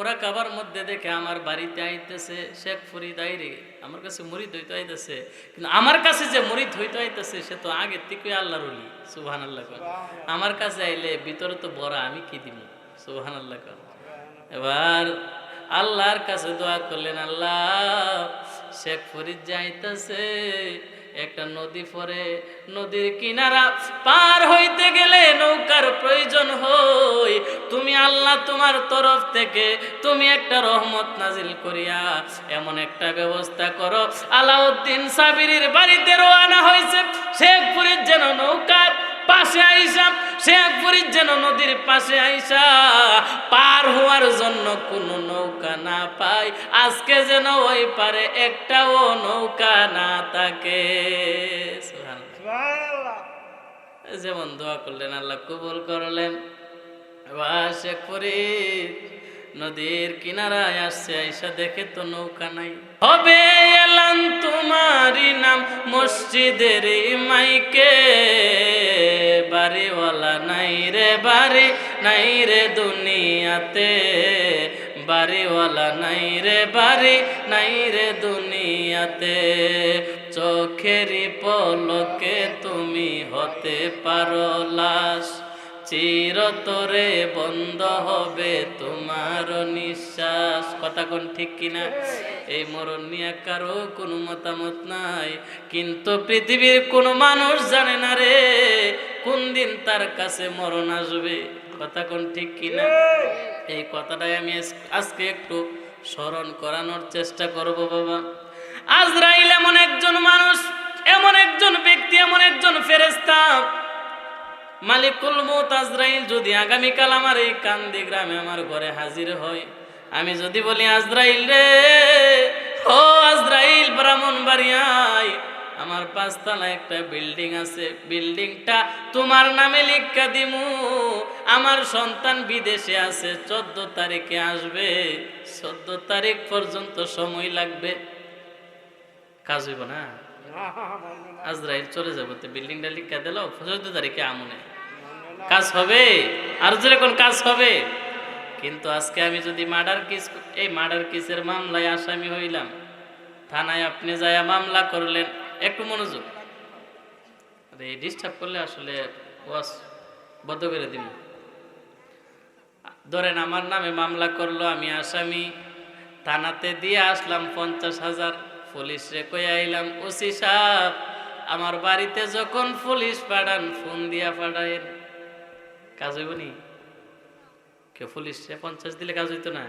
মোরাকাবার মধ্যে দেখে আমার বাড়িতে আইতেছে শেখ ফরিদ আইরে, আমার কাছে মুরিদ হইতে আইতেছে, কিন্তু আমার কাছে যে মুরিদ হইতে আইতেছে সে তো আগে থেকে আল্লাহর ওলি। সুবহানাল্লাহ। আমার কাছে আইলে ভিতরে তো বড়, আমি কি দিব? সুবহানাল্লাহ। এবার আল্লাহর কাছে দোয়া করলেন, আল্লাহ শেখ ফরিদ যাইতেছে, একটা নদী পরে, নদীর কিনারা পার হইতে গেলে নৌকার প্রয়োজন হয়, তুমি আল্লাহ তোমার তরফ থেকে তুমি একটা রহমত নাজিল করিয়া এমন একটা ব্যবস্থা করো। আলাউদ্দিন সাবিরির বাড়িতে রওনা হয়েছে, শেখ ফরিদ যেন নৌকার পাশে আইসা, শেখ ফরিদ যেন নদীর পাশে আইসা পার হওয়ার জন্য কোনো নৌকা না পায়, আজকে যেন ওই পারে একটাও নৌকা না থাকে। যেমন দোয়া করলেন আল্লাহ কবুল করলেন। এবার শেখ ফরিদ নদীর কিনারায় আসছে, আইসা দেখে তো নৌকা নাই। হবে এলান তোমারই নাম মসজিদের মাইকে, বাড়িওয়ালা নাই রে বাড়ি নাই রে দুনিয়াতে, বাড়িওয়ালা নাই রে বাড়ি নাই রে দুনিয়াতে, চোখেরই পলকে তুমি হতে পারো লাশ, চিরতরে বন্ধ হবে তোমার নিঃশ্বাস। কথা কোন ঠিক কিনা? এই মরণ নিয়ে কারো কোনো মতামত নাই, কিন্তু পৃথিবীর কোনো মানুষ জানে না রে কোন দিন তার কাছে মরণ আসবে। কথা কোন ঠিক কিনা? এই কথাটাই আমি আজকে একটু স্মরণ করানোর চেষ্টা করব। বাবা, আজরাইল এমন একজন মানুষ, এমন একজন ব্যক্তি, এমন একজন ফেরেশতা, মালিকুল মউত আজরাইল যদি আগামীকাল আমার এই কান্দি গ্রামে আমার ঘরে হাজির হয়, আমি যদি বলি আজরাইল রে, ও আজরাইল ব্রাহ্মণবাড়িয়ায় আমার 5 তলা একটা বিল্ডিং আছে, বিল্ডিংটা তোমার নামে লিখা দিমু, আমার সন্তান বিদেশে আছে, 14 তারিখে আসবে, 14 তারিখ পর্যন্ত সময় লাগবে, কাজ হইব না? আজরাইল চলে যাবো, তো বিল্ডিংটা লিখা দিল, 14 তারিখে আমনে কাজ হবে, আর যেরকম কাজ হবে। কিন্তু আজকে আমি যদি মার্ডার কেস, এই মার্ডার কেসের মামলায় আসামি হইলাম, থানায় আপনি যায়া মামলা করলেন, একটু মনোযোগ, এই ডিস্টার্ব করলে আসলে ওয়াজ বন্ধ করে দিব। ধরেন আমার নামে মামলা করলো, আমি আসামি, থানাতে দিয়ে আসলাম 50,000, পুলিশে কই আইলাম, ওসি সাহেব আমার বাড়িতে যখন পুলিশ পাঠান ফোন দিয়া পাঠায়েন, কাজ হইব নি? কেউ পুলিশে 50 দিলে কাজ হইতো না?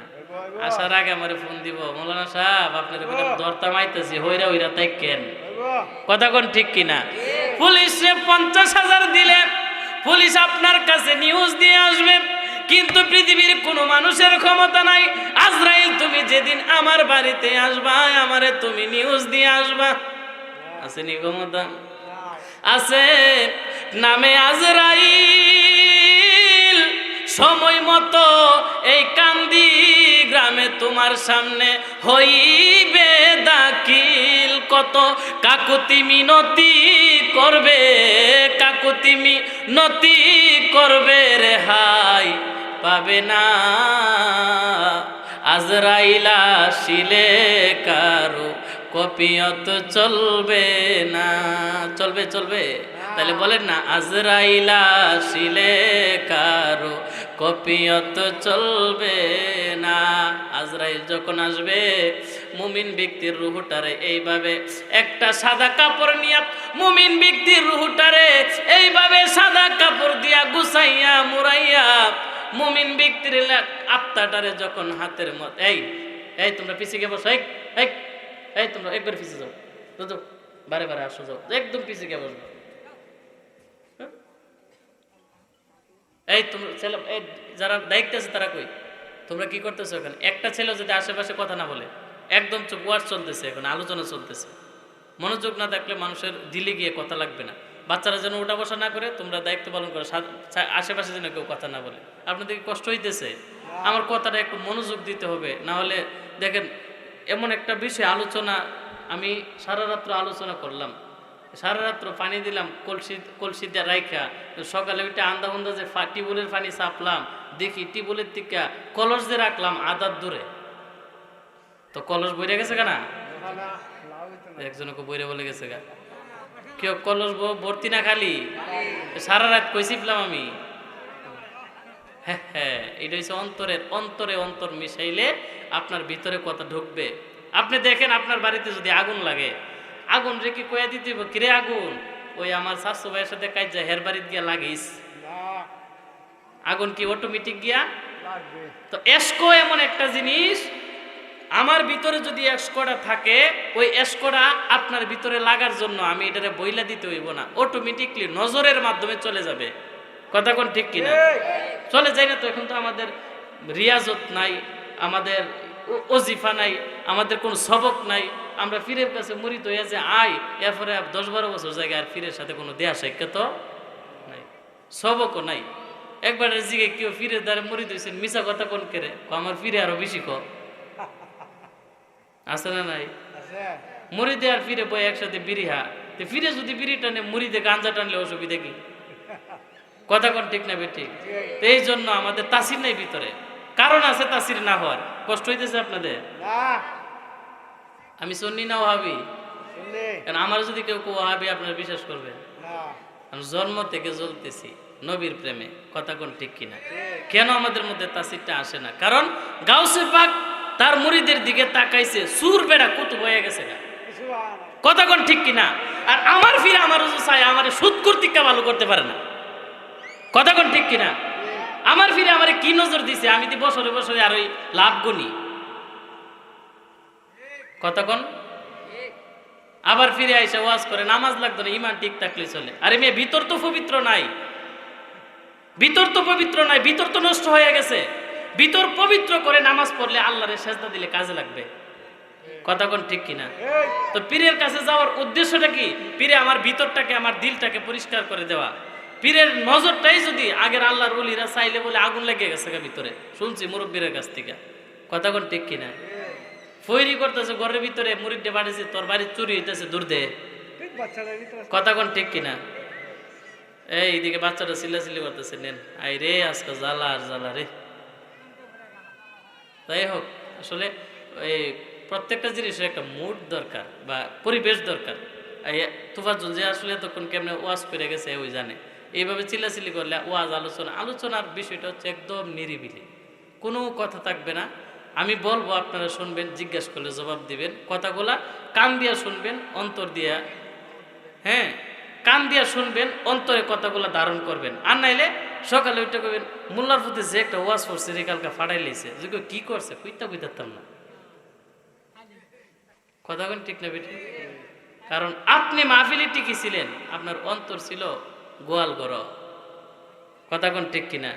আসার আগে আমার ফোন দিব, মৌলানা সাহেব আপনার দরতা মাইতেছি, হইরা হইরা তাই কেন? কথা কোন ঠিক কিনা? পুলিশে 50,000 দিলে পুলিশ আপনার কাছে নিউজ দিয়ে আসবে, কিন্তু পৃথিবীর কোনো মানুষের ক্ষমতা নাই, আজরাইল তুমি যেদিন আমার বাড়িতে আসবা আমারে তুমি নিউজ দিয়ে আসবা। আছে নি ক্ষমতা? আছে। নামে আজরাইল সময় মতো এই কান্দি গ্রামে তোমার সামনে হইবে দাখিল, কত কাকুতি মিনতি করবে, কাকুতি মিনতি করবে, রেহাই পাবে না। আজরাইল আসিলে কারো কপিয়ত চলবে না, চলবে? চলবে? তাহলে বলেন না, আজরাইল আসিলে কারো কপিয়ত চলবে না। আজরাইল যখন আসবে মুমিন ব্যক্তির রুহটারে এইভাবে একটা সাদা কাপড় নিয়ে, মুমিন ব্যক্তির রুহটারে এইভাবে সাদা কাপড় দিয়া গুছাইয়া মুড়াইয়া, মুমিন ব্যক্তির আত্মাটারে যখন হাতের মত, এই এই তোমরা পিছিয়ে গিয়ে বসো, এই এই তোমরা একবার পিছিয়ে যাও, বুঝো, বারে বারে আসো, যাও, একদম পিছিয়ে গিয়ে বসবো। এই তোমরা ছেলে, এই যারা দায়িত্ব আছে তারা কই, তোমরা কি করতেছো এখানে? একটা ছেলে যদি আশেপাশে কথা না বলে, একদম চুপ, ওয়াজ চলতেছে, এখন আলোচনা চলতেছে, মনোযোগ না থাকলে মানুষের দিলে গিয়ে কথা লাগবে না। বাচ্চারা যেন ওটা বসা না করে, তোমরা দায়িত্ব পালন করো, আশেপাশে যেন কেউ কথা না বলে। আপনাদের কি কষ্ট হইতেছে? আমার কথাটা একটু মনোযোগ দিতে হবে, না হলে দেখেন এমন একটা বিষয় আলোচনা, আমি সারা রাত্র আলোচনা করলাম, সারা রাত্র পানি দিলাম কলসিতে রাইখা, সকালে ওইটা আন্দা হুন্দা যে টিউবওয়েলের পানি চাপলাম, দেখি টিউবওয়েলের থেকে কলস যে রাখলাম আদার দূরে, তো কলস বইরে গেছে কেনা, একজনকে বইরে বলে গেছে গা, কেউ কলস ভর্তি না খালি, সারা রাত কই চিপলাম আমি। হ্যাঁ হ্যাঁ, এটা হচ্ছে অন্তরে অন্তর মিশাইলে আপনার ভিতরে কথা ঢুকবে। আপনি দেখেন আপনার বাড়িতে যদি আগুন লাগে, আগুন রেখে কয়া দিতে হইব, কিরে আগুন, ওই আমার শাশু ভাইয়ের সাথে কাজ যায় হের বাড়িতে গিয়া লাগিস, আগুন কি অটোমেটিক গিয়া তো। এসকো এমন একটা জিনিস, আমার ভিতরে যদি এসকোটা থাকে, ওই এসকোটা আপনার ভিতরে লাগার জন্য আমি এটারে বইলা দিতে হইব না, অটোমেটিকলি নজরের মাধ্যমে চলে যাবে। কথা কোন ঠিক কিনা? চলে যায় না তো? এখন তো আমাদের রিয়াজত নাই, আমাদের ওজিফা নাই, আমাদের কোনো সবক নাই, আমরা পীরের কাছে মুরিদ হইয়া যে আই, এরপরে 10-12 বছর জায়গায় আর পীরের সাথে কোনো দেয়া সাক্ষাৎ নাই, সবকও নাই। একবার জিগে কেউ পীরের দ্বারা মুরিদ হয়েছেন, মিশা কথা কোন কেরে, আমার পীরে আরো বেশি ক আছে না নাই? মুরিদে আর পীরে বই একসাথে বিরিহা, তো পীরে যদি বিড়ি টানে, মুরিদে গাঞ্জা টানলে অসুবিধা কি? কথা কোন ঠিক না বেঠিক? তো এই জন্য আমাদের তাসির নাই ভিতরে, কারণ আছে তাসির না হওয়ার। কষ্ট হইতেছে আপনাদের? আমি সুন্নি না ওয়াহাবি? কারণ আমার যদি কেউ ওয়াহাবি আপনারা বিশ্বাস করবেন? আমি জন্ম থেকে জ্বলতেছি নবীর প্রেমে। কথা কোন ঠিক কিনা? কেন আমাদের মধ্যে তাসিরটা আসে না? কারণ গাউসে পাক তার মুরিদের দিকে তাকাইছে, সুর বেড়া কুতুব হয়ে গেছে না। কথা কোন ঠিক কিনা? আর আমার ফিরে আমার চাই আমার সুদ কর্তিকা ভালো করতে পারে না। কথা কোন ঠিক কিনা? আমার ফিরে আমারে কি নজর দিছে, আমি দি বছরে বছরে আর ওই লাভ গুনি। কথা কোন? আবার ফিরে আইসা ওয়াজ করে, নামাজ লাগতো না, ইমান ঠিক থাকলে চলে। আরে মেয়ে, ভিতর তো পবিত্র নাই, ভিতর তো পবিত্র নাই, ভিতর তো নষ্ট হয়ে গেছে। ভিতর পবিত্র করে নামাজ পড়লে, আল্লাহরে সেজদা দিলে কাজে লাগবে। কথা কোন ঠিক কিনা? তো পীরের কাছে যাওয়ার উদ্দেশ্যটা কি? পীরে আমার ভিতরটাকে, আমার দিলটাকে পরিষ্কার করে দেওয়া। পীরের নজরটাই যদি আগের আল্লাহর ওলিরা চাইলে বলে আগুন লেগে গেছে ভিতরে, শুনছি মুরব্বীর কাছ থেকে। কথা কোন ঠিক কিনা? ফৈরি করতেছে ঘরের ভিতরে, মুরিদে বাড়িছে, তোর বাড়ি চুরি হইতেছে, দূর দে। কথা কোন ঠিক কিনা? এইদিকে বাচ্চাটা চিল্লাচিল্লি করতেছে, নেন আই রে, আজকে জ্বালা আর জ্বালা রে। তাই হোক, আসলে এই প্রত্যেকটা জিনিসের একটা মুড দরকার বা পরিবেশ দরকার। তুফাজ্জল যে আসলে এতক্ষণ কেমনে ওয়াজ করে গেছে ওই জানে। এইভাবে চিল্লাচিল্লি করলে ওয়াজ আলোচনার বিষয়টা হচ্ছে একদম নিরিবিলি, কোনো কথা থাকবে না। আমি বলবো, আপনারা শুনবেন, জিজ্ঞাসা করলে জবাব দিবেন। কথাগুলা কান দিয়া শুনবেন, অন্তর দিয়া, হ্যাঁ কান দিয়া শুনবেন, অন্তরে কথাগুলা ধারণ করবেন। আর নাইলে সকালে উঠে করবেন, মোল্লার প্রতি যে একটা ওয়াজ করছে রে কালকে ফাটাই লাইছে, যে কি করছে কইতাম না। কথা কোন ঠিক না বেটি? কারণ আপনি মাহফিলে টিকি ছিলেন, আপনার অন্তর ছিল গোয়াল ঘর। কথা কোন ঠিক কিনা?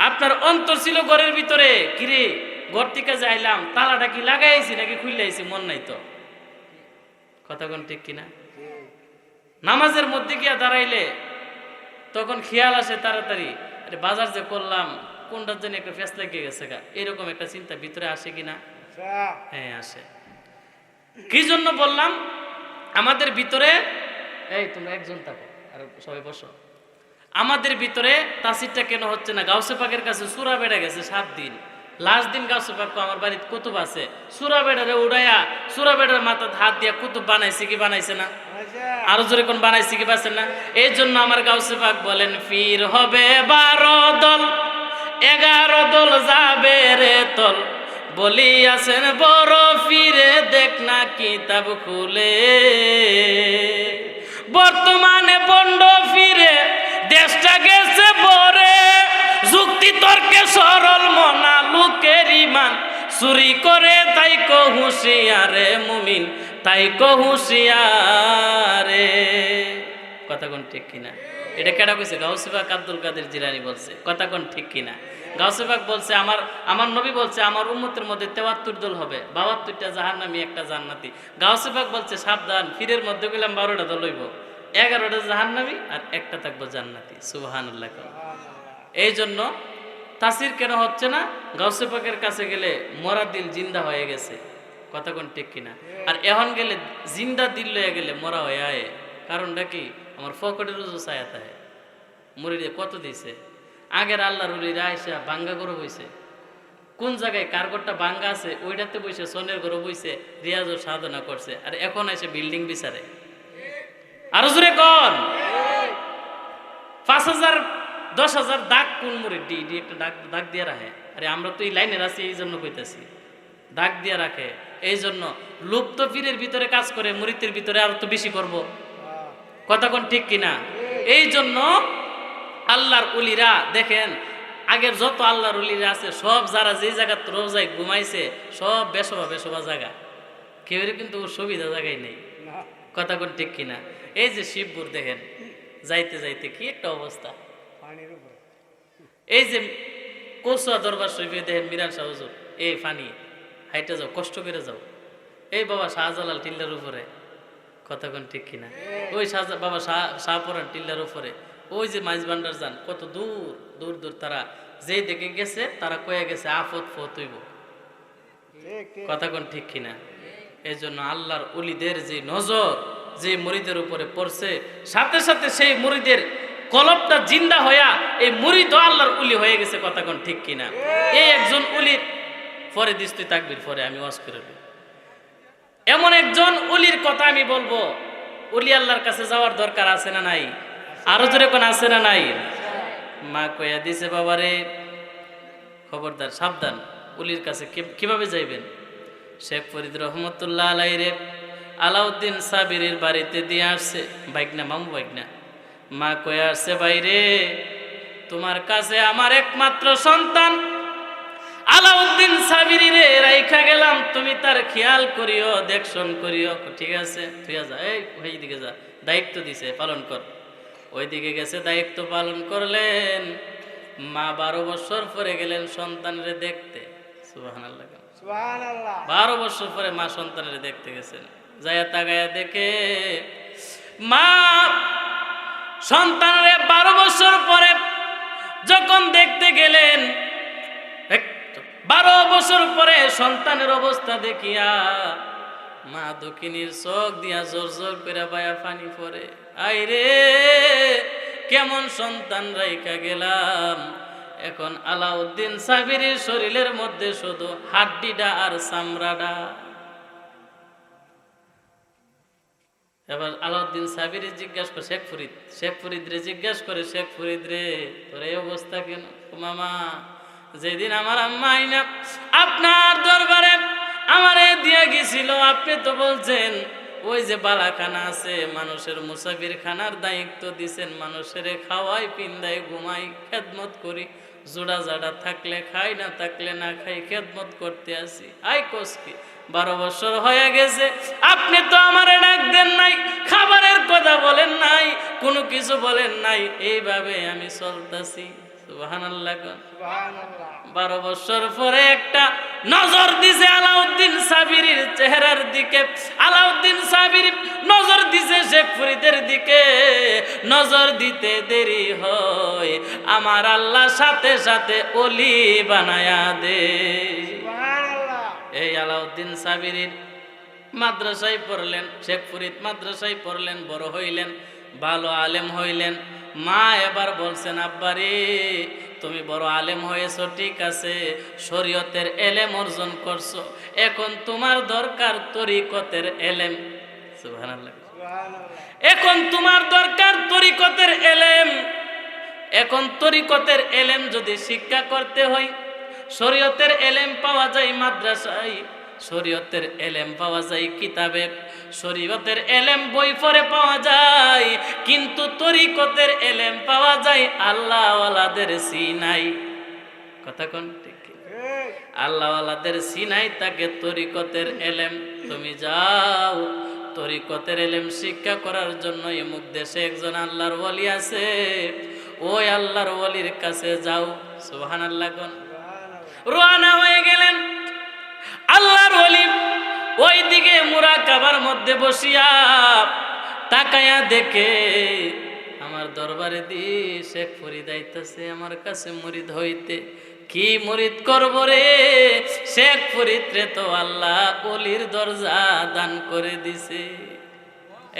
আপনার অন্তর ছিল ঘরের ভিতরে, কিরে ঘর থেকে যাইলাম, তালাটা কি লাগাইছি নাকি খুললাইছি, মন নাই তো। কথা কোন ঠিক কিনা? নামাজের মধ্যে গিয়া দাঁড়াইলে তখন খেয়াল আসে তাড়াতাড়ি, আরে বাজার যে করলাম, কোনটার জন্য একটা ফেস লেগে গেছে গা, এরকম একটা চিন্তা ভিতরে আসে কিনা? হ্যাঁ আসে। কি জন্য বললাম আমাদের ভিতরে, এই তোমরা একজন থাকো আর সবাই বসো, আমাদের ভিতরে তাসিরটা কেন হচ্ছে না? গাউসে পাকের কাছে সূরা বেড়ে গেছে 7 দিন, লাস্ট দিন গাউসে পাক আমার বাড়িতে কুতুব আছে, সূরা বেড়ারে উড়াইয়া সূরা বেড়ার মাথায় হাত দিয়া কুতুব বানাইছে কি বানাইছে না? আরো জোরে কোন বানাইছে কি বানাইছে না? এই জন্য আমার গাউসে পাক বলেন, পীর হবে 12 দল, 11 দল যাবে রে তল, বলিয়াছেন বড় পীরে, দেখ না কিতাব খুলে। বর্তমানে বন্ড ফিরে দেশটা গেছে বরে, যুক্তি তর্কে সরল মনা লোকের ইমান চুরি করে, তাই কো হুঁশিয়ারে মুমিন, তাই কো হুঁশিয়ারে। কথা কোন ঠিক কিনা? এটা কেডা কইছে? গাউসে পাক আব্দুল কাদের জিলানী বলছে। কথা কোন ঠিক কিনা? গাউসে পাক বলছে, আমার নবী বলছে আমার উম্মতের মধ্যে 73 দল হবে, 72টা জাহান্নামী, একটা জান্নাতি। গাউসে পাক বলছে সাবধান, ফিরের মধ্যে গেলাম 12টা দল হইব, 11টা জাহান্নামী আর একটা থাকবো জান্নাতি। সুবহানাল্লাহ। এই জন্য তাসির কেন হচ্ছে না? গাউসে পাকের কাছে গেলে মরা দিল জিন্দা হয়ে গেছে। কথা কোন ঠিক কিনা? আর এখন গেলে জিন্দা দিল লয়ে গেলে মরা হয়ে আয়। কারণটা কি? আমার ফকটের রুজু ছায়া থাকে। মুড়িরে কত দিছে। আগের আল্লাহর ওলিরা আইসা ভাঙ্গা গরু বইছে, কোন জায়গায় কার ঘরটা ভাঙ্গা আছে ওইটাতে বইছে, সোনের গরু বইছে, রিয়াজ ও সাধনা করছে। আর এখন এসে বিল্ডিং বিচারে। আরো জোরে কোন? 5,000 10,000 দাগ কোন মুড়ি ডি ডি একটা দাগ দিয়ে রাখে। আরে আমরা তো এই লাইনের আছি, এই জন্য কইতাছি দাগ দিয়ে রাখে। এই জন্য লুপ্ত পীরের ভিতরে কাজ করে, মুরিতের ভিতরে আরো তো বেশি করব। কথা কোন ঠিক কিনা? এই জন্য আল্লাহর উলিরা দেখেন, আগের যত আল্লাহর উলিরা আছে সব যারা যে জায়গা রোজায় ঘুমাইছে সব বেসবা বেসবা জায়গা, কেউ কিন্তু সুবিধা জায়গায় নেই। কথা কোন ঠিক কিনা? এই যে শিবপুর দেখেন, যাইতে যাইতে কি একটা অবস্থা। এই যে কচুয়া দরবার শরীফে দেখেন মিরান শাহ হুজুর, এই ফানি হাইটা যাও, কষ্ট করে যাও। এই বাবা শাহজালাল টিল্লার উপরে, কথা কোন ঠিক কিনা? ওই বাবা শাহপুরান টিল্লার উপরে, ওই যে মাইজ ভান্ডার যান, কত দূর দূর দূর তারা যেই দেখে গেছে তারা কয়ে গেছে আফত ফত হইব। কথা কোন ঠিক কিনা? এই জন্য আল্লাহর ওলিদের যে নজর যে মুরিদের উপরে পড়ছে, সাথে সাথে সেই মুরিদের কলবটা জিন্দা হইয়া এই মুরিদ আল্লাহর উলি হয়ে গেছে। কথা কোন ঠিক কিনা? এই একজন উলির পরে দিস্তি তাকবীর পরে আমি ওয়াজ করে দেব। এমন একজন উলির কথা আমি বলবো, উলি আল্লাহর কাছে যাওয়ার দরকার আছে না নাই? আরো জোরে কোন আছে না নাই? মা কইয়া দিছে বাবারে খবরদার, সাবধান, উলির কাছে কিভাবে যাইবেন। শেখ ফরিদ রহমতুল্লাহ আলাইরে আলাউদ্দিন সাবিরের বাড়িতে দিয়ে আসছে, বাইকনা মামু বাইকনা। মা কয়ে আসছে, বাইরে তোমার কাছে আমার একমাত্র সন্তান আলাউদ্দিন সাবিরি রে রাইখা গেলাম, তুমি তার খেয়াল করিও, দেখশন করিও। ঠিক আছে তুই যা, এই দিকে যা, দায়িত্ব দিছে পালন কর। ওইদিকে গেছে, দায়িত্ব পালন করলেন। মা 12 বছর পরে গেলেন সন্তানরে দেখতে। সুবহানাল্লাহ, 12 বছর পরে মা সন্তানরে দেখতে গেছেন। যায়া তাকায়া দেখে মা সন্তানরে 12 বছর পরে যখন দেখতে গেলেন, 12 বছর পরে সন্তানের অবস্থা দেখিয়া মা দক্ষিণীর চোখ দিয়া জোর জোর করে বায়া পানি পড়ে। আইরে কেমন সন্তান রাইখা গেলাম। এখন আলাউদ্দিন সাবিরের শরীরের মধ্যে শুধু হাড্ডিটা আর চামড়াটা। এবার আলাউদ্দিন সাবিরি জিজ্ঞাসা করে শেখ ফরিদ রে জিজ্ঞাসা করে, শেখ ফরিদ রে তোর এই অবস্থা কেন? মামা যেদিন আমার আম্মা আইনা আপনার দরবারে আমারে দিয়া গেছিল, আপনি তো বলছেন ওই যে বালাখানা আছে মানুষের মুসাফির খানার দায়িত্ব দিছেন, মানুষের খাওয়াই পিন্দাই ঘুমাই খেদমত করি, জোড়া জাড়া থাকলে খাই, না থাকলে না খাই, খেদমত করতে আসি। আই কোসকি 12 বছর হয়ে গেছে, আপনি তো আমারে ডাক দেন নাই, খাবারের কথা বলেন নাই, কোনো কিছু বলেন নাই, এইভাবে আমি চলতেছি। সুবহানাল্লাহ, 12 বছর পরে একটা নজর দিছে আলাউদ্দিন সাবিরির চেহারার দিকে। আলাউদ্দিন সাবির নজর দিছে শেখ ফরিদের দিকে। নজর দিতে দেরি হয়, আমার আল্লাহ সাথে সাথে ওলি বানায়া দে। এই আলাউদ্দিন সাবিরির মাদ্রাসায় পড়লেন, শেখ ফরিদ মাদ্রাসায় পড়লেন, বড় হইলেন, ভালো আলেম হইলেন। মা এবার বলছেন, আব্বারে তুমি বড় আলেম হয়েছো, ঠিক আছে, শরীয়তের এলেম অর্জন করছো, এখন তোমার দরকার তরিকতের এলেম। সুবহানাল্লাহ, এখন তোমার দরকার তরিকতের এলেম। এখন তরিকতের এলেম যদি শিক্ষা করতে হয়, শরীয়তের এলেম পাওয়া যায় মাদ্রাসায়, শরীয়তের এলেম পাওয়া যায় কিতাবে, শরীয়তের এলেম বই পড়ে পাওয়া যায়, কিন্তু তরিকতের এলেম পাওয়া যায় আল্লাহওয়ালাদের সিনাই। কথা কোন ঠিক? আল্লাহওয়ালাদের সিনাই তাকে তরিকতের এলেম। তুমি যাও তরিকতের এলেম শিক্ষা করার জন্য এমুক দেশে একজন আল্লাহর ওলি আছে, ওই আল্লাহর ওলির কাছে যাও। সুবহানাল্লাহ, রওনা হয়ে গেলেন। আল্লাহর ওলি ওই দিকে মুরাকাবার মধ্যে বসিয়া তাকায়া দেখে আমার দরবারে দি শেখ ফরিদ আইতাছে আমার কাছে মুরিদ হইতে। কি মুরিদ করব রে? শেখ ফরিদ রে তো আল্লাহ ওলির দরজা দান করে দিছে।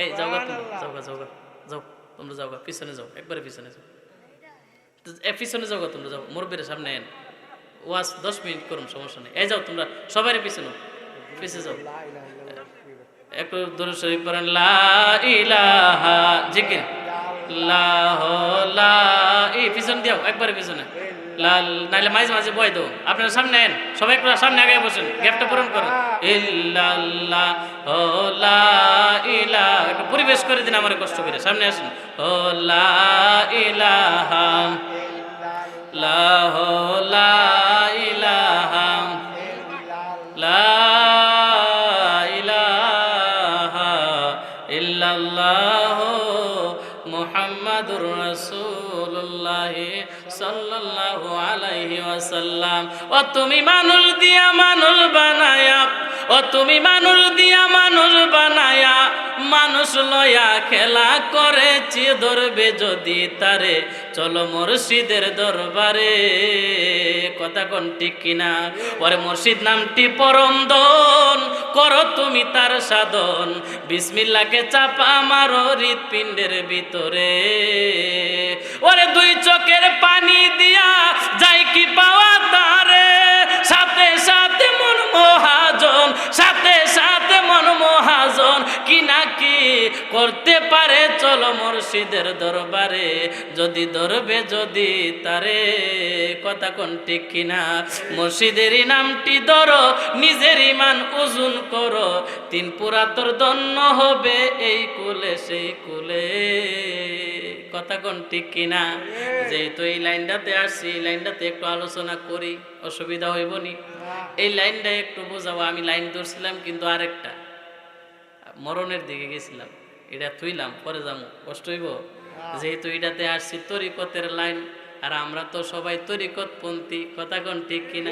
এই যাও গা, তুমি যাও গা, যাও গা, যাও তোমরা যাও গা, পিছনে যাও, একবারে পিছনে যাও, পিছনে যাও গা, তোমরা যাও, মুরব্বীর সামনে এন, ওয়াজ 10 মিনিট করুন, সমস্যা নেই। এই যাও তোমরা সবাই পিছনে, পিছে যাও, একটু দরুদ শরীফ পড়েন, লা ইলাহা, জিকির লাহ লা, এই পিছন দিও, একবারে পিছনে, লাল নাইলে মাঝে মাঝে বয় দাও, আপনারা সামনে এন, সবাই একটু সামনে আগে বসেন, গ্যাপটা পূরণ করুন, ইল্লাল্লাহ ও লা ইলাহা, একটু পরিবেশ করে দিন আমার কষ্ট করে, সামনে আসুন, ও লা ইলাহা লাহ লা ইলাহা লা ইলাহা ইল্লাল্লাহ মুহাম্মাদুর রাসূলুল্লাহ সাল্লাল্লাহু আলাইহি ওয়াসাল্লাম। ও তুমি মানুষ দিয়া মানুষ বানায়া, ও তুমি মানুষ দিয়া মানুষ বানায়া, মানুষ লয়া খেলা করেছি, ধরবে যদি তারে, চলো মুর্শিদের দরবারে, কথা কোন ঠিক কিনা? ওরে মুর্শিদ নামটি পরম দন, করো তুমি তার সাধন, বিসমিল্লাহকে চাপা মারো হৃৎপিণ্ডের ভিতরে, ওরে দুই চোখের পানি দিয়া যাই কি পাওয়া তারে, সাথে সাথে মন মহাজন, সাথে সাথে মন মহাজন, কি না কি করতে পারে, চলো মুর্শিদের দরবারে, যদি ধরবে যদি তারে, কথা কোন ঠিক কিনা? মুর্শিদেরই নামটি ধরো, নিজের ইমান ওজন করো, 3 পুরা তোর ধন্য হবে এই কুলে সেই কুলে, কথা কোন ঠিক কিনা? যেহেতু এই লাইনটাতে আসছি, এই লাইনটাতে একটু আলোচনা করি, অসুবিধা হইব নি? এই লাইনটা একটু বোঝাবো। আমি লাইন ধরছিলাম কিন্তু আরেকটা, মরণের দিকে গেছিলাম, এটা থুইলাম, পরে যাবো, কষ্ট হইব। যেহেতু এটাতে আসছি তরিকতের লাইন, আর আমরা তো সবাই তরিকত পন্থী, কথা কোন ঠিক কিনা?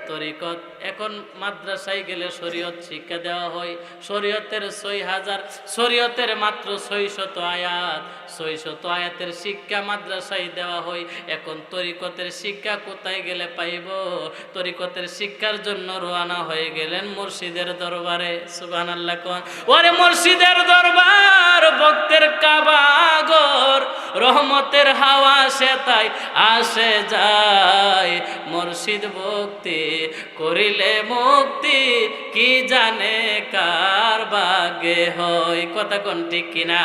তরিকত, এখন মাদ্রাসায় গেলে শরীয়ত শিক্ষা দেওয়া হয়, শরীয়তের 6000, শরীয়তের মাত্র 600 আয়াত, 600 আয়াতের শিক্ষা মাদ্রাসায় দেওয়া হয়। এখন তরিকতের শিক্ষা কোথায় গেলে পাইব? তরিকতের শিক্ষার জন্য রওনা হয়ে গেলেন মুর্শিদের দরবারে, সুবহানাল্লাহ কোন। ওরে মুর্শিদের দরবার ভক্তের কাবাগর, রহমতের হাওয়া সে তাই আসে যায়, মুর্শিদ ভক্তি করিলে মুক্তি, কি জানে কার ভাগ্যে হয়, কথা কোন ঠিক কিনা?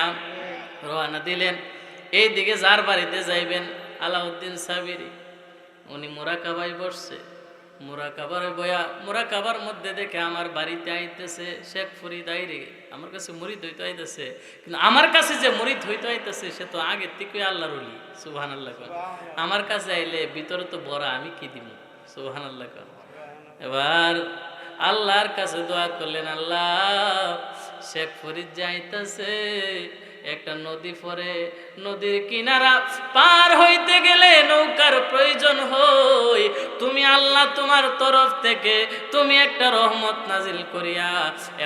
রওনা দিলেন, এই দিকে যার বাড়িতে যাইবেন, আলাউদ্দিন সাবিরি, উনি মুরাকাবায় বসছে, মুরাকাবার বয়া, মুরাকাবার মধ্যে দেখে আমার বাড়িতে আইতেছে শেখ ফরিদ আইরে, আমার কাছে মুরিদ হইতে আইতেছে, কিন্তু আমার কাছে যে মুরিদ হইতে আইতেছে সে তো আগের থেকে আল্লাহর ওলি, সুবহানাল্লাহ। আমার কাছে আইলে ভিতরে তো বড়, আমি কি দিব, সুবহানাল্লাহ। এবার আল্লাহর কাছে দোয়া করলেন, আল্লাহ শেখ ফরিদ যাইতেছে, একটা নদী পরে, নদীর কিনারা পার হইতে গেলে নৌকার প্রয়োজন হয়, তুমি আল্লাহ তোমার তরফ থেকে তুমি একটা রহমত নাজিল করিয়া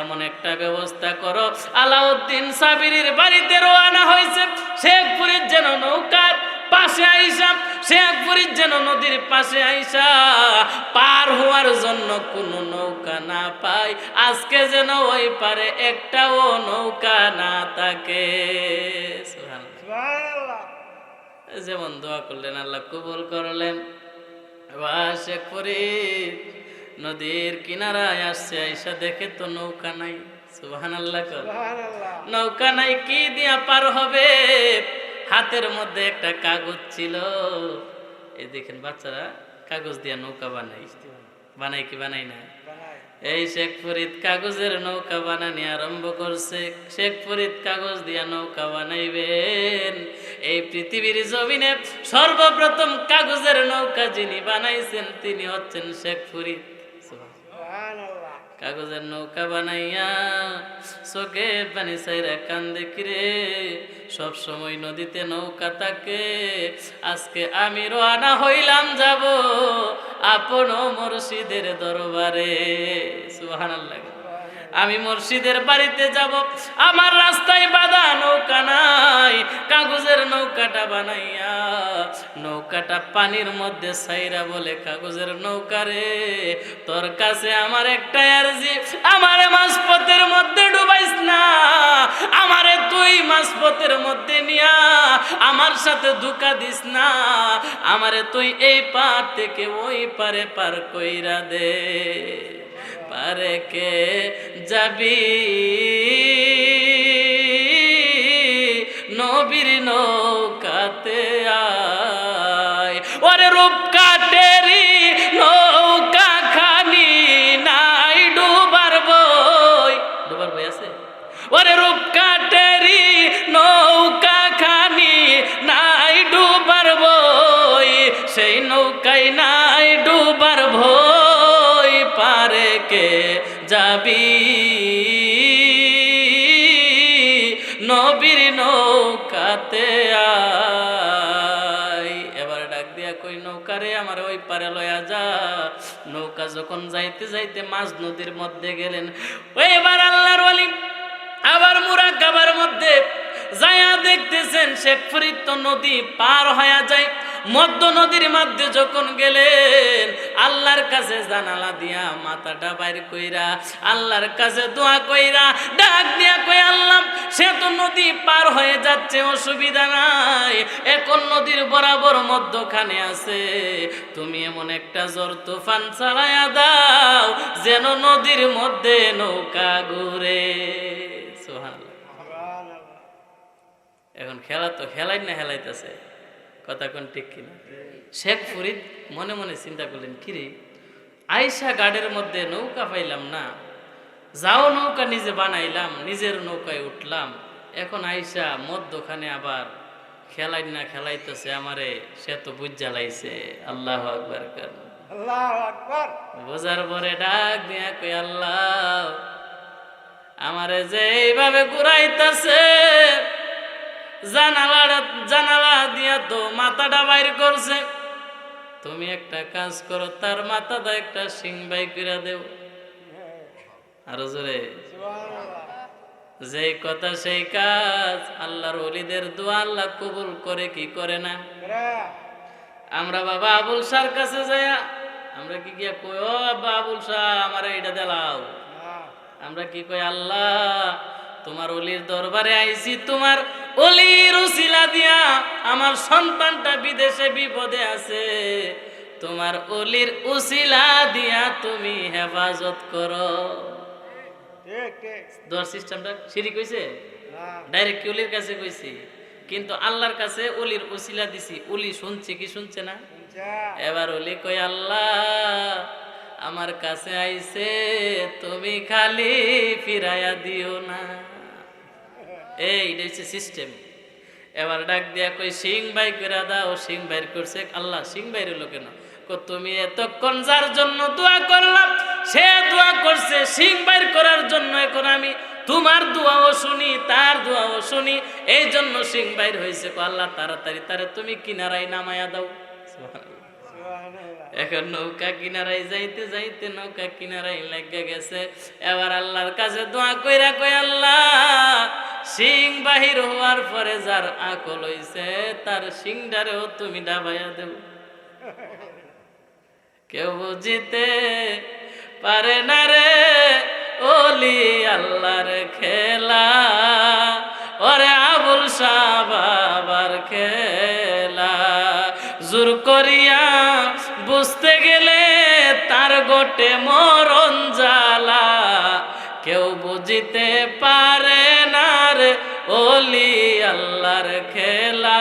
এমন একটা ব্যবস্থা করো। আলাউদ্দিন সাবিরির বাড়িতে রওনা হয়েছে, শেখ ফরিদ যেন নৌকার পাশে আইসা, শেখ ফরিদ যেন নদীর পাশে আইসা পার হওয়ার জন্য কোনো নৌকা না পায়, আজকে যেন ওই পারে একটাও নৌকা না থাকে, সুবহানাল্লাহ। যেমন দোয়া করলেন আল্লাহ কবুল করলেন। এবার শেখ ফরিদ নদীর কিনারায় আসছে, আইসা দেখে তো নৌকা নাই, সুবহানাল্লাহ। নৌকা নাই, কি দিয়া পার হবে? হাতের মধ্যে একটা কাগজ ছিল, এই দেখেন বাচ্চারা কাগজ দিয়া নৌকা বানাই, বানাই কি বানাই না? এই শেখ ফরিদ কাগজের নৌকা বানানি আরম্ভ করছে। শেখ ফরিদ কাগজ দিয়া নৌকা বানাইবেন। এই পৃথিবীর জমিনে সর্বপ্রথম কাগজের নৌকা যিনি বানাইছেন তিনি হচ্ছেন শেখ ফরিদ। কাগজের নৌকা বানাইয়া চোখে পানি চাইরা কান্দে, কিরে সব সময় নদীতে নৌকা থাকে, আজকে আমি রওনা হইলাম যাব আপন মুর্শিদের দরবারে, সুবহানাল্লাহ। আমি মসজিদের বাড়িতে যাব, আমার রাস্তায় বাঁধা নৌকা নাই, কাগজের নৌকাটা বানাইয়া নৌকাটা পানির মধ্যে ছাইরা বলে, কাগজের নৌকা রে, তোর কাছে আমার একটা আরজি, আমারে মাঝপথের মধ্যে ডুবাইস না, আমারে তুই মাঝপথের মধ্যে নিয়া আমার সাথে ধোঁকা দিস না, আমারে তুই এই পার থেকে ওই পারে পার কইরা দে। পারে কে যাবি নবীর নৌকাতে আয়, ওরে রূপ কাটেরি নৌকা খানি নাই ডুবার বই, ডুবার বই আছে, ওরে রূপ কাটেরি নৌকা খানি নাই ডুবার বই, সেই নৌকায় নাই ডুবার ভই, পারে কে যাবি নবীর নৌকাতে আয়। এবার ডাক দিয়া কই, নৌকা রে আমার ওই পারে লয়া যা। নৌকা যখন যাইতে যাইতে মাঝ নদীর মধ্যে গেলেন, এবার আল্লাহর ওয়ালি আবার মুরাকাবার মধ্যে যায়া দেখতেছেন শেখ ফরিদ তো নদী পার হয়ে যায়। মধ্য নদীর মধ্যে যখন গেলেন, আল্লাহর কাছে জানালা দিয়া মাথাটা বাইর কইরা আল্লাহর কাছে দোয়া কইরা ডাক দিয়া কই, আল্লাহ সে তো নদী পার হয়ে যাচ্ছে, অসুবিধা নাই, এখন নদীর বরাবর মধ্যখানে আছে, তুমি এমন একটা ঝড় তুফান চালায়া দাও যেন নদীর মধ্যে নৌকা ঘুরে। সুবহানাল্লাহ। এখন খেলা তো খেলাই না হেলাইতেছে, কথা কোন ঠিক কিনা? শেখ ফরিদ মনে মনে চিন্তা করলেন, কিরে আইসা গাড়ির মধ্যে নৌকা পাইলাম না, যাও নৌকা নিজে বানাইলাম, নিজের নৌকায় উঠলাম, এখন আইসা মধ্যখানে আবার খেলাই না খেলাইতেছে আমারে, সে তো বুঝা লাইছে। আল্লাহু আকবার, আল্লাহু আকবার। বোঝার পরে ডাক দিয়া কই, আল্লাহ আমারে যে এইভাবে ঘুরাইতেছে, জানালা দিয়া তো মাথাটা বাইর করছে, তুমি একটা কাজ করো, তার মাথাটা একটা সিং বাই করে দেও। আরো জোরে, যেই কথা সেই কাজ। আল্লাহর ওলিদের দোয়া আল্লাহ কবুল করে কি করে না? আমরা বাবা আবুল শাহর কাছে যাইয়া আমরা কি গিয়া কই, ও বাবা আবুল শাহ আমার এইটা দেলাও, আমরা কি কই, আল্লাহ তোমার ওলির দরবারে আইছি, তোমার ওলির উসিলা দিয়া আমার সন্তানটা বিদেশে বিপদে আছে, তোমার ওলির উসিলা দিয়া তুমি হেফাজত করো। দোয়ার সিস্টেমটা শিরিক হইছে? ডাইরেক্ট ওলির কাছে কইছি, কিন্তু আল্লাহর কাছে ওলির উসিলা দিছি, ওলি শুনছে কি শুনছে না? এবার ওলি কই, আল্লাহ আমার কাছে আইছে, তুমি খালি ফিরাইয়া দিও না। এইটা হচ্ছে সিস্টেম। এবার ডাক দিয়া কই, সিং বাই করে দাও। সিং বাইর করছে। আল্লাহ সিং বাইর হলো কেন? তুমি এতক্ষণ যার জন্য দোয়া করলাম সে দোয়া করছে সিং বাইর করার জন্য, এখন আমি তোমার দোয়াও শুনি তার দোয়াও শুনি, এই জন্য সিং বাইর হয়েছে। আল্লাহ তাড়াতাড়ি তারে তুমি কিনারায় নামায়া দাও। এখন নৌকা কিনারায় যাইতে যাইতে নৌকা কিনারায় লেগে গেছে। এবার আল্লাহর কাছে দোয়া কইরা কই, আল্লাহ সিং বাহির হওয়ার পরে যার আকল হইছে তার সিংটারেও তুমি ডাবাইয়া দেও। কেউ বুঝিতে পারে না রে ওলি আল্লাহর খেলা, ওরে আবুল শাহ বাবার খেলা। জোর করিয়া বুঝতে গেলে তার গোটে মরণ জ্বালা, কেউ বুঝিতে পারে না রে ওলি আল্লাহর খেলা,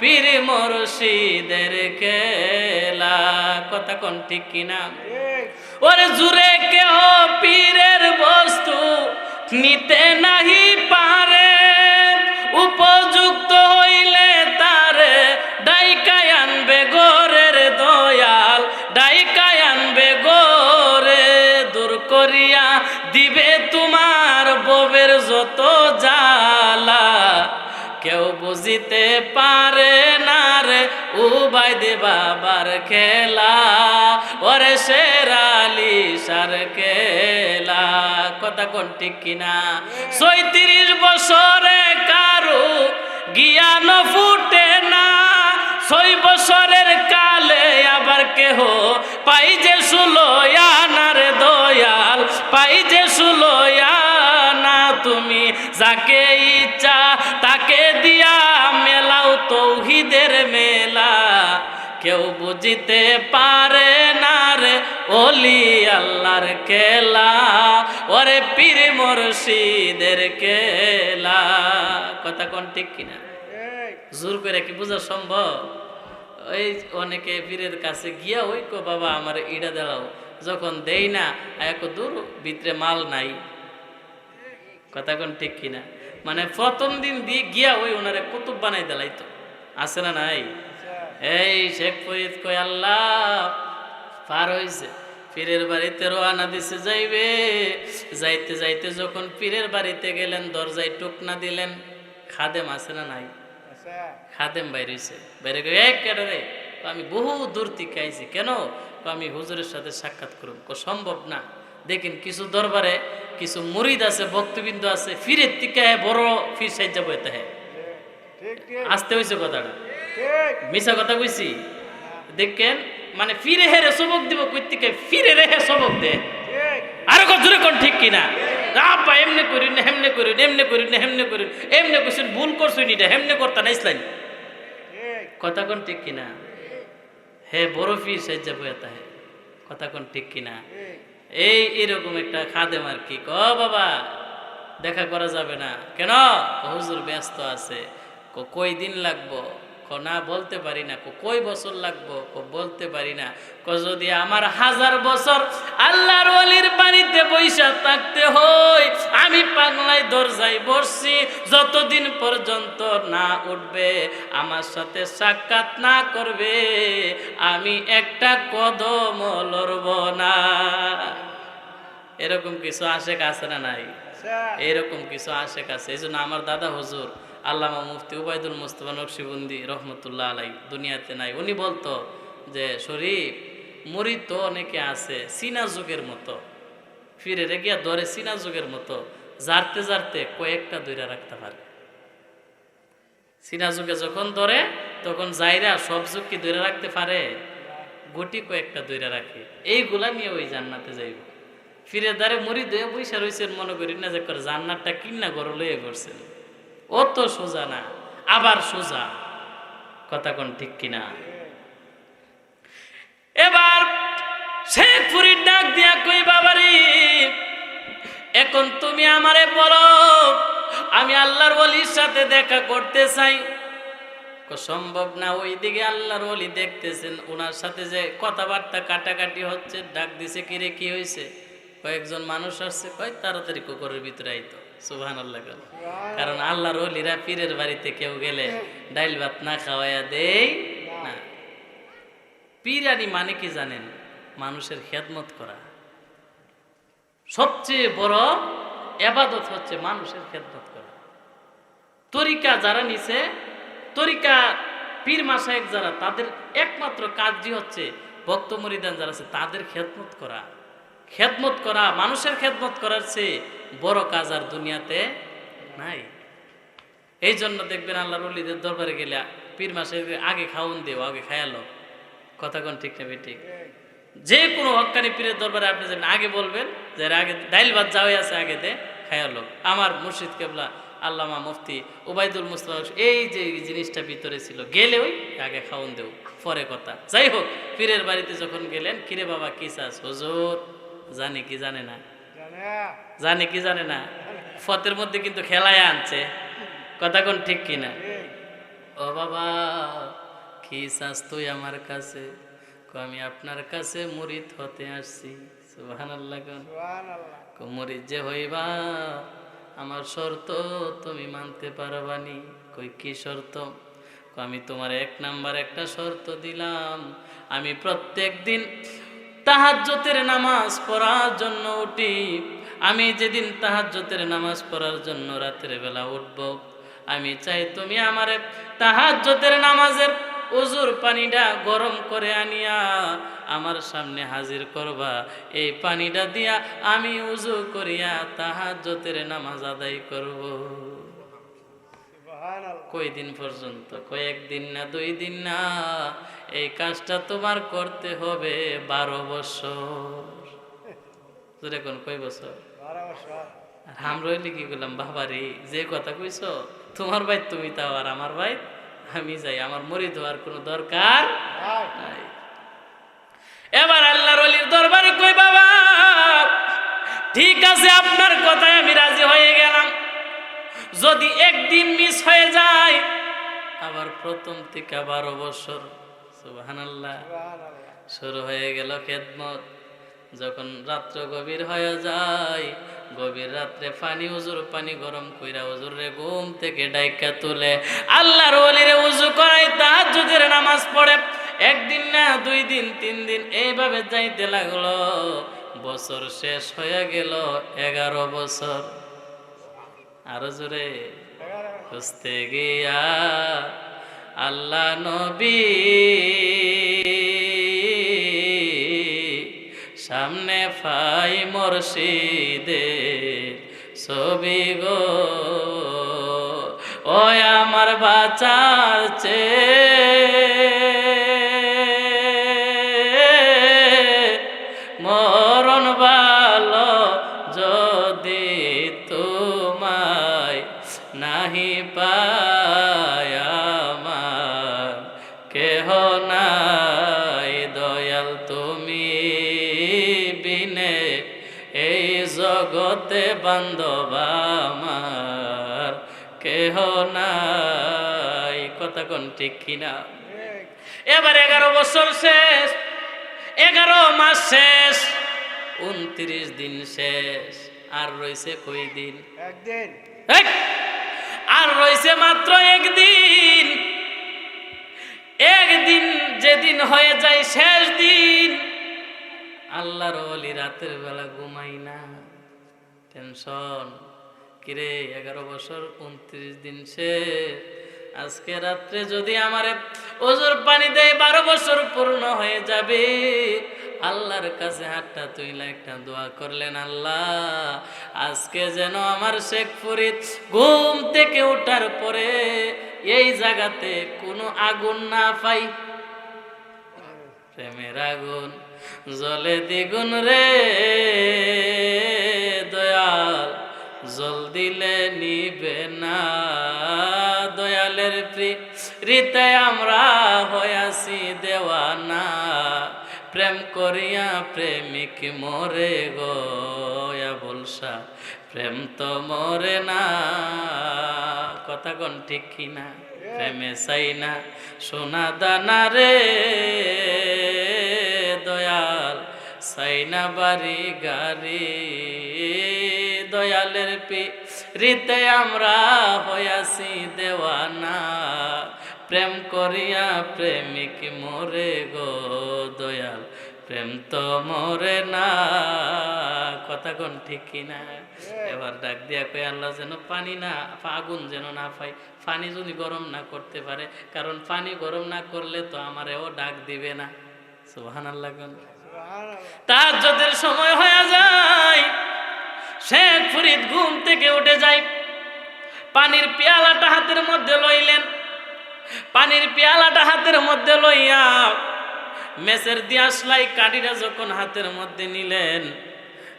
পীর মুর্শিদের খেলা। কথা কোন ঠিক কিনা? ওরে জুরে কেহ পীরের বস্তু নিতে নাহি পারে, উপযুক্ত হইলে তারে ডাইকায় আনবে গোরের দয়াল, ডাইকায় আনবে গোরে। দূর করিয়া দিবে তোমার ববের যত জ্বালা, কেউ বুঝিতে পারে না রে উবাইদ বাবার খেলা, ওরে পরেশের আলী সার কেলা। কথা কোন ঠিক কিনা? ৩৬ বছরে কারু জ্ঞান ফুটে না, ৬ বছরের কালে আবার কেহ পাই যে সুলোয়ানার দয়াল, পাই যে সুলোয়ানা। তুমি যাকে ইচ্ছা তাকে দিয়া মেলাও তৌহিদের মেলা, কেউ বুঝিতে পারে না রে ওলি আল্লাহর খেলা, ওরে পীর মুর্শিদের খেলা। কথা কোন ঠিক কিনা? জোর করে কি বোঝা সম্ভব? ওই অনেকে পীরের কাছে গিয়া ওই কো বাবা আমার ইডা দেলাও, যখন দেই না এক দূর ভিতরে মাল নাই। কথা কোন ঠিক কিনা? মানে প্রথম দিন দিয়ে গিয়া ওই ওনারে কুতুব বানাই দেলাইতো, আছে না নাই? এই শেখ ফরিদ কয় আল্লাহ পার হইছে, পীরের বাড়িতে রওনা দিছে যাইবে। যাইতে যাইতে যখন পীরের বাড়িতে গেলেন, দরজায় টুকনা দিলেন, খাদেম আছে না নাই? খাদেম বাইরে হইছে, বাইরে গিয়ে এক কেডরে আমি বহু দূর থেকে আইছি, কেন? আমি হুজুরের সাথে সাক্ষাৎ করব। সম্ভব না, দেখেন কিছু দরবারে কিছু মুরিদ আছে, ভক্তবৃন্দ আছে, ফিরের থেকে বড় ফির সাইজা বইতে হ্যাঁ আসতে হয়েছে। কথাটা মিশা কথা কইছি? দেখেন মানে ফিরে হেরে সবক দিব কই থেকে ফিরে রেহে সবক দে। আরো কত জোরে কোন ঠিক কিনা? আপা এমনি করি না, হেমনে করি না, এমনি করি না, হেমনে করি, এমনি কইছেন ভুল করছই নিটা, হেমনে করতা না ইসলাম। কথা কোন ঠিক কিনা? হে বড় ফির সাইজা বইতা হে। কথা কোন ঠিক কিনা? এই এরকম একটা খাদেম আর কি। বাবা দেখা করা যাবে না কেন? হুজুর ব্যস্ত আছে। কই দিন লাগবো? না বলতে পারি না। কই বছর লাগবো? বলতে পারি না। যদি আমার 1000 বছর আল্লাহর ওলির বাড়িতে বৈশা থাকতে হয়, আমি পাগলাই দরজায় বসছি, যতদিন পর্যন্ত না উঠবে, আমার সাথে সাক্ষাৎ না করবে, আমি একটা কদম লড়ব না। এরকম কিছু আশেক আছে না নাই? এরকম কিছু আশেক আছে। এই জন্য আমার দাদা হুজুর আল্লামা মুফতি উবাইদুল মুস্তাফা নকশবন্দি রহমতুল্লাহ আলাই দুনিয়াতে নাই। উনি বলতো যে শরীফ মুরিদ তো অনেকে আছে চীনা যুগের মতো, ফিরে গিয়া ধরে চীনা যুগের মতো জারতে জারতে কয়েকটা দইরা রাখতে পারে। চীনা যুগে যখন ধরে তখন যাইরা সব যুগ কি দইরা রাখতে পারে? গুটি কয়েকটা দইরা রাখে। এইগুলা নিয়ে ওই জান্নাতে যাইব। ফিরে দ্বারে মুরিদ হয়ে বৈশা রয়েছেন, মনে করি না যে জান্নাতটা কিন্না গড় লয়ে করছেন। অত সোজা না, আবার সোজা। কথা কোন ঠিক কিনা? এবার শেখ ফরিদ ডাক দিয়া কই বাবারি, এখন তুমি আমারে বলো, আমি আল্লাহর ওলির সাথে দেখা করতে চাই। সম্ভব না, ওইদিকে আল্লাহর ওলি দেখতেছেন, ওনার সাথে যে কথাবার্তা কাটাকাটি হচ্ছে। ডাক দিছে, কিরে কি হয়েছে? কয়েকজন মানুষ আসছে, কয় তাড়াতাড়ি কুকুরের ভিতরে আইতো। সুবহানাল্লাহ। কারণ আল্লাহর ওলিরা পীরের বাড়িতে কেউ গেলে ডাইল ভাত না খাওয়াইয়া দেই না। পীরানি মানে কি জানেন? মানুষের খেদমত করা। সবচেয়ে বড় ইবাদত হচ্ছে মানুষের খেদমত করা। তরিকা যারা নিছে, তরিকা পীর মাশায়েখ যারা, তাদের একমাত্র কাজই হচ্ছে ভক্ত মুরিদান যারা আছে তাদের খেদমত করা। খেদমত করা, মানুষের খেদমত করার চেয়ে বড় কাজ আর দুনিয়াতে নাই। এই জন্য দেখবেন আল্লাহর ওলিদের দরবারে গেলে পীর মাশায়েখ আগে খাওন দেও, আগে খায়ালো। কথা কোন ঠিক না ঠিক? যে কোনো হক্কানি পীরের দরবারে আপনি যাবেন, আগে বলবেন যে আগে ডাইল ভাত যাওয়াই আছে, আগে দে খায়ালো। আমার মুর্শিদ কেবলা আল্লামা মুফতি উবাইদুল মুস্তাফা এই যে জিনিসটা ভিতরে ছিল, গেলে ওই আগে খাওন দেও, পরে কথা। যাই হোক, পীরের বাড়িতে যখন গেলেন, কিরে বাবা কি চাস? হুজুর জানি কি জানে না, জানি কি জানে না, ফতের মধ্যে কিন্তু খেলায় আনছে। কথা কোন ঠিক কিনা? ও বাবা কি চাস তুই আমার কাছে? আমি আপনার কাছে মুরিদ হতে আসছি। সুবহানাল্লাহ। মুরিদ যে হইবা আমার শর্ত তুমি মানতে পারবানি। কই কি শর্ত? আমি তোমার 1 নাম্বার একটা শর্ত দিলাম, আমি প্রত্যেক দিন তাহাজ্জুদের নামাজ পড়ার জন্য উঠি। আমি যেদিন তাহাজ্জুদের নামাজ পড়ার জন্য রাতের বেলা উঠব, আমি চাই তুমি আমারে তাহাজ্জুদের নামাজের ওজুর পানিটা গরম করে আনিয়া আমার সামনে হাজির করবা, এই পানিটা দিয়া আমি উজু করিয়া তাহাজ্জুদের নামাজ আদায় করব। কয়দিন পর্যন্ত? কয়েকদিন না, 2 দিন না, এই কাজটা তোমার করতে হবে 12 বছর। এখন কয় বছর? 12 বছর। আর আমরা হইলে কি করলাম, বাবারে যে কথা কইছ, তোমার ভাই তুমি তাও আর আমার ভাই আমি যাই, আমার মরিদ হওয়ার কোনো দরকার নাই। এবার আল্লাহর ওলির দরবারে কই, বাবা ঠিক আছে আপনার কথায় আমি রাজি হয়ে গেলাম, যদি একদিন মিস হয়ে যায় আবার প্রথম থেকে 12 বছর। সুবহানাল্লাহ। শুরু হয়ে গেল খেদমত। যখন রাত্র গভীর হয়ে যায়, গভীর রাত্রে পানি হুজুর পানি গরম কইরা হুজুর রে ঘুম থেকে ডাইকা তুলে আল্লাহর ওলিরে উজু করাই তাহাজ্জুদের নামাজ পড়ে। একদিন না, 2 দিন, 3 দিন এইভাবে যাইতে লাগলো। বছর শেষ হয়ে গেল 11 বছর। আরো জোরে খুঁজতে গিয়া আল্লাহ নবী সামনে ফাই মুর্শিদে ছবি গো, ও আমার বাঁচার মরণ ভালো যদি তোমায় নাহি পায় আমার কেহ নাই, দয়াল তুমি বিনে এই জগতে বান্ধব আমার কেহ নাই। কথা কোন ঠিক কিনা? এবার 11 বছর শেষ, 11 মাস শেষ, 29 দিন শেষ। আর রয়েছে কই দিন? একদিন। আর রয়েছে মাত্র একদিন। একদিন যেদিন হয়ে যায় শেষ দিন, আল্লাহর ওলি রাতের বেলা ঘুমাই না, টেনশন। কিরে 11 বছর 29 দিন শেষ, আজকে রাত্রে যদি আমারে ওজুর পানি দেয় 12 বছর পূর্ণ হয়ে যাবে। আল্লাহর কাছে হাতটা তুইলা একটা দোয়া করলেন, আল্লাহ আজকে যেন আমার শেখ ফরিদ ঘুম থেকে ওঠার পরে এই জায়গাতে কোনো আগুন না পাই। প্রেমের আগুন জ্বলে দ্বিগুণ রে দয়াল, জল দিলে নিবে না। দয়ালের প্রীতে আমরা হইয়াছি দেওয়ানা, প্রেম করিয়া প্রেমিক মরে গয়া বলসা, প্রেম তো মরে না। কথা কোন ঠিক কিনা? প্রেমে চাই না সোনা দানা রে দয়াল, চাই না বাড়ি গাড়ি। দয়ালের প্রীতে আমরা হইয়াছি দেওয়ানা, প্রেম করিয়া প্রেমিক মরে গো দয়াল, প্রেম তো মরে না। কথা কোন ঠিক কিনা? এবার ডাক দিয়া কই, আল্লাহ যেন পানি না, আগুন যেন না পাই, পানি যদি গরম না করতে পারে, কারণ পানি গরম না করলে তো আমারেও ডাক দিবে না। সুবহানাল্লাহ। তাহাজ্জুদের সময় হয়ে যায়, শেখ ফরিদ ঘুম থেকে উঠে যায়, পানির পেয়ালাটা হাতের মধ্যে লইলেন। পানির পেয়ালাটা হাতের মধ্যে লইয়া মেসের দিয়াশলাই কাঠিটা যখন হাতের মধ্যে নিলেন,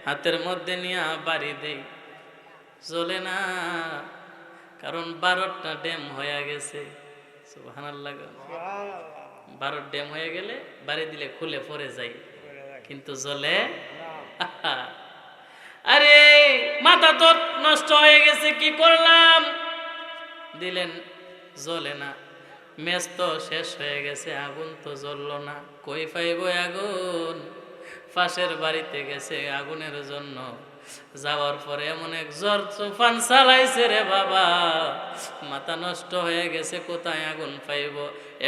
হাতের মধ্যে নিয়া বাড়ি দেই, চলে না, কারণ 12টা ড্যাম হয়ে গেছে। সুবহানাল্লাহ। 12 ড্যাম হয়ে গেলে বাড়ি দিলে খুলে পড়ে যায়, কিন্তু জ্বলে। আরে মাথা তো নষ্ট হয়ে গেছে, কি করলাম? দিলেন, জ্বলে না। মেস তো শেষ হয়ে গেছে, আগুন তো জ্বললো না। কই পাইব আগুন? পাশের বাড়িতে গেছে আগুনের জন্য। যাওয়ার পরে এমন এক জ্বর তুফান চালাইছে রে বাবা, মাথা নষ্ট হয়ে গেছে, কোথায় আগুন পাইব?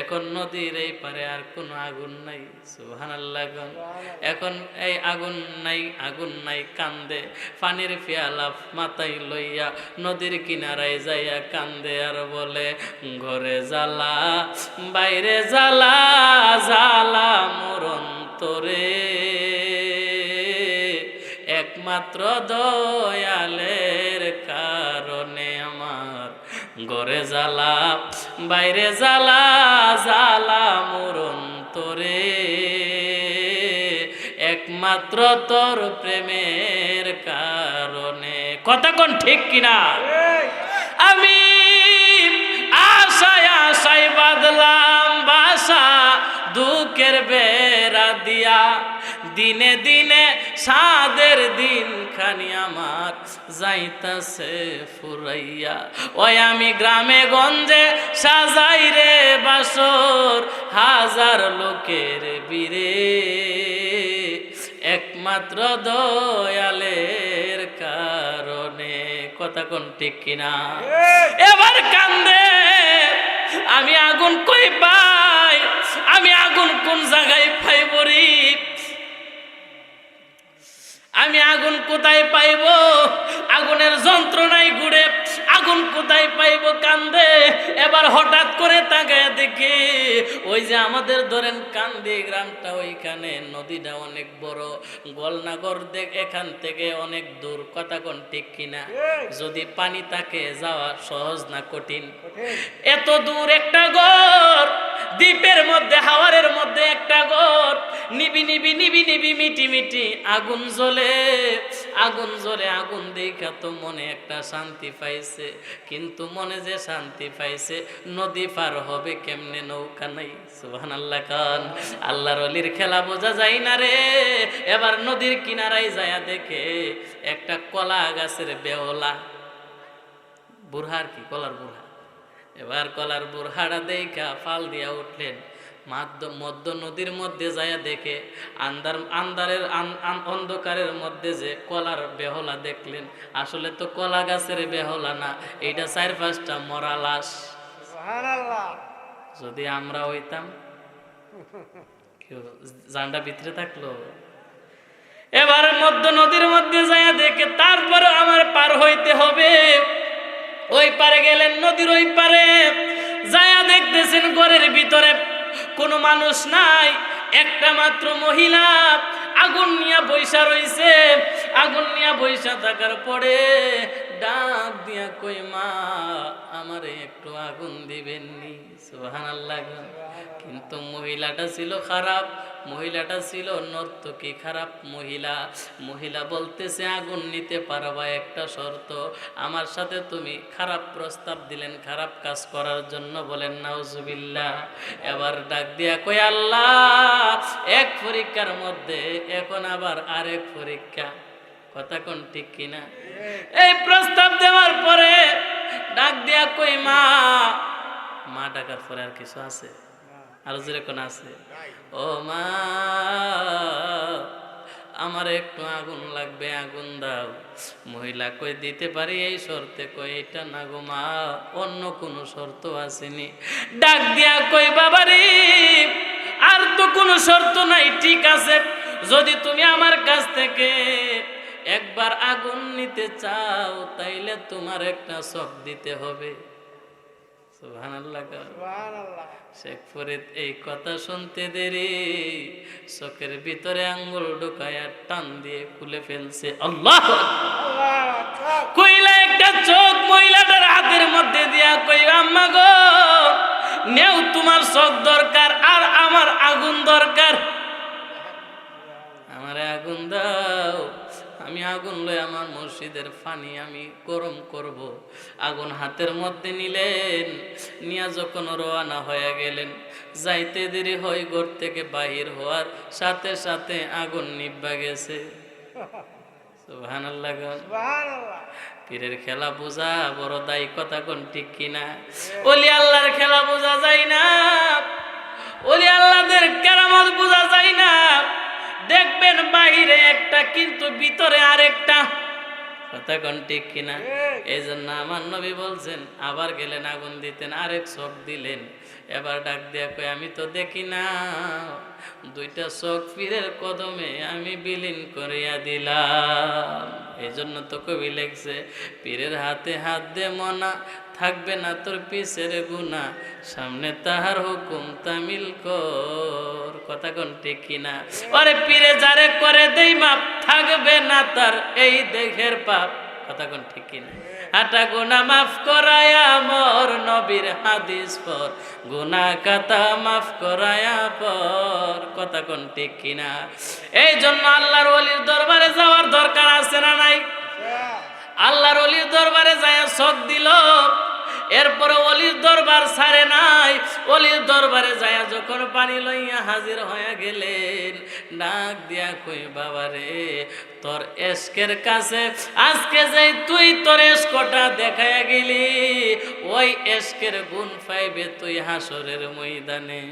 এখন নদীর এই পারে আর কোনো আগুন নাই। সুবহানাল্লাহ। এখন এই আগুন নাই, আগুন নাই, কান্দে। পানির পেয়ালা মাথায় লইয়া নদীর কিনারায় যাইয়া কান্দে আর বলে, ঘরে জ্বালা বাইরে জ্বালা, জ্বালা মরন্ত অন্তরে, একমাত্র দয়ালের কারণে আমার ঘরে জ্বালা বাইরে জ্বালা, জ্বালা মোর অন্তরে, একমাত্র তোর প্রেমের কারণে। কথা কোন ঠিক কিনা? আমি আশায় আশায় বাঁধলাম বাসা দুঃখের বেড়া দিয়া, দিনে দিনে সাদের দিন খানি আমার যাইতাছে ফুরাইয়া। ওই আমি গ্রামে গঞ্জে সাজাই রে বাসর, হাজার লোকের বীরে, একমাত্র দয়ালের কারণে। কথা কোন ঠিক কিনা? এবার কান্দে আমি আগুন কই পাই, আমি আগুন কোন জায়গায় পাইব রে, আমি আগুন কোথায় পাইব? আগুনের যন্ত্রণায় ঘুরে আগুন কোথায় পাইব কান্দে। এবার হঠাৎ করে তাকায় দেখি ওই যে আমাদের ধরেন কান্দি গ্রামটা, ওইখানে নদীটা অনেক বড়, গোলনাগর দেখ এখান থেকে অনেক দূর। কথা কোন ঠিক কিনা? যদি পানি থাকে যাওয়া সহজ না কঠিন? এত দূর একটা ঘর, দ্বীপের মধ্যে হাওয়ারের মধ্যে একটা ঘর, নিবি নিবি নিবি নিবি মিটি মিটি আগুন জ্বলে, আগুন জ্বলে। আগুন দেখা তো মনে একটা শান্তি পাইছে, কিন্তু মনে যে শান্তি পাইছে নদী পার হবে কেমনে, নৌকা নাই। সুবহানাল্লাহ খান। আল্লাহর ওলির খেলা বোঝা যায় না রে। এবার নদীর কিনারায় যায় দেখে একটা কলা গাছের বেওলা, বুড়হার কি কলার বুড়হা। এবার কলার বুড়হাটা দেখা ফাল দিয়া উঠলেন, মধ্য নদীর মধ্যে যায় দেখে আন্দারের অন্ধকারের মধ্যে যে কলার বেহলা দেখলেন, আসলে তো কলা গাছের বেহলা না, এইটা 4-5টা মরা লাশ। যদি আমরা হইতাম, কেউ জানটা ভিতরে থাকলো। এবার মধ্য নদীর মধ্যে যায় দেখে, তারপরে আমার পার হইতে হবে। ওই পারে গেলেন, নদীর ওই পারে যায় দেখতেছেন ঘরের ভিতরে কোনো মানুষ নাই, একটা মাত্র মহিলা আগুন নিয়ে বৈশা রইছে। আগুন নিয়ে বৈশা থাকার পরে ডাক দিয়া কই, মা আমারে একটু আগুন দিবেননি? সুবহানাল্লাহ। কিন্তু মহিলাটা ছিল খারাপ, মহিলাটা ছিল নর্তকী, খারাপ মহিলা। মহিলা বলতেছে আগুন নিতে পারবা, একটা শর্ত, আমার সাথে তুমি খারাপ প্রস্তাব দিলেন খারাপ কাজ করার জন্য, বলেন নাউজুবিল্লাহ। এবার ডাক দিয়া কই, আল্লাহ এক পরীক্ষার মধ্যে এখন আবার আরেক পরীক্ষা। কথা কোন ঠিক কিনা? এই প্রস্তাব দেওয়ার পরে ডাক দিয়া কই, মা। মা ডাকার পরে আর কিছু আছে? আর যেরকম আছে, ও মা আমার একটু আগুন লাগবে, আগুন দাও। মহিলা কই, দিতে পারি এই শর্তে। কই, এটা না গো মা, অন্য কোনো শর্ত আসেনি। ডাক দিয়া কই, বাবারে আর তো কোনো শর্ত নাই, ঠিক আছে, যদি তুমি আমার কাছ থেকে একবার আগুন নিতে চাও তাইলে তোমার একটা শখ দিতে হবে। সুবহানাল্লাহ। শেখ ফরিদ এই কথা শুনতে দেরি, চোখের ভিতরে আঙ্গুল ঢুকায়া টান দিয়ে খুলে ফেলছে। আল্লাহ কইলা একটা চোখ মহিলাটার হাতের মধ্যে দিয়া কই, আম্মা গো নেও, তোমার চোখ দরকার আর আমার আগুন দরকার, আমারে আগুন দাও। আমি আগুন লই আমার মসজিদের পানি আমি গরম করব। আগুন হাতের মধ্যে নিলেন, নিয়া যখন রওনা হয়ে গেলেন, যাইতে দেরি হয়, ঘর থেকে বাহির হওয়ার সাথে সাথে আগুন নিভা গেছে। সুবহানাল্লাহ। পীরের খেলা বোঝা বড় দায়ী। কথা কোন ঠিক কিনা? ওলি আল্লাহর খেলা বোঝা যায় না, ওলি আল্লাহদের কেরামত বোঝা যায় না। দেখবেন বাহিরে একটা কিন্তু ভিতরে আরেকটা। কথা কোন ঠিক কিনা? এই জন্য আমার নবী বলছেন, আবার গেলেন আগুন দিতেন, আরেক চোখ দিলেন। এবার ডাক দিয়া কই, আমি তো দেখি না, দুইটা চোখ পীরের কদমে আমি বিলীন করিয়া দিলাম। এই জন্য তো কবি লেখছে, পীরের হাতে হাত দে মনা, থাকবে না তোর পিছের গুনাহ, সামনে তাহার হুকুম তামিল কর। কথা কোন ঠিক কিনা? ওরে পীরে যারে করে দেই মাপ, থাকবে না তার এই দেহের পাপ। কথা কোন ঠিক কিনা? হাঁটা গুনাহ মাফ করায়া মোর নবীর হাদিস পর, গুনাহ কাতা মাফ করায়া পর। কথা কোন ঠিক কিনা? এই জন্য আল্লাহর ওলির দরবারে যাওয়ার দরকার আছে না নাই? আল্লাহর ওলির দরবারে যায় শোক দিল, এরপরে ওলির দরবার ছাড়ে নাই। ওলির দরবারে যায় যখন পানি লইয়া হাজির হয়ে গেলেন, ডাক দিয়া কই বাবা রে, তোর এশকের কাছে আজকে যাই তুই তোর এশকটা দেখাইয়া গেলি, ওই এশকের গুণ পাইবে তুই হাসরের ময়দানে।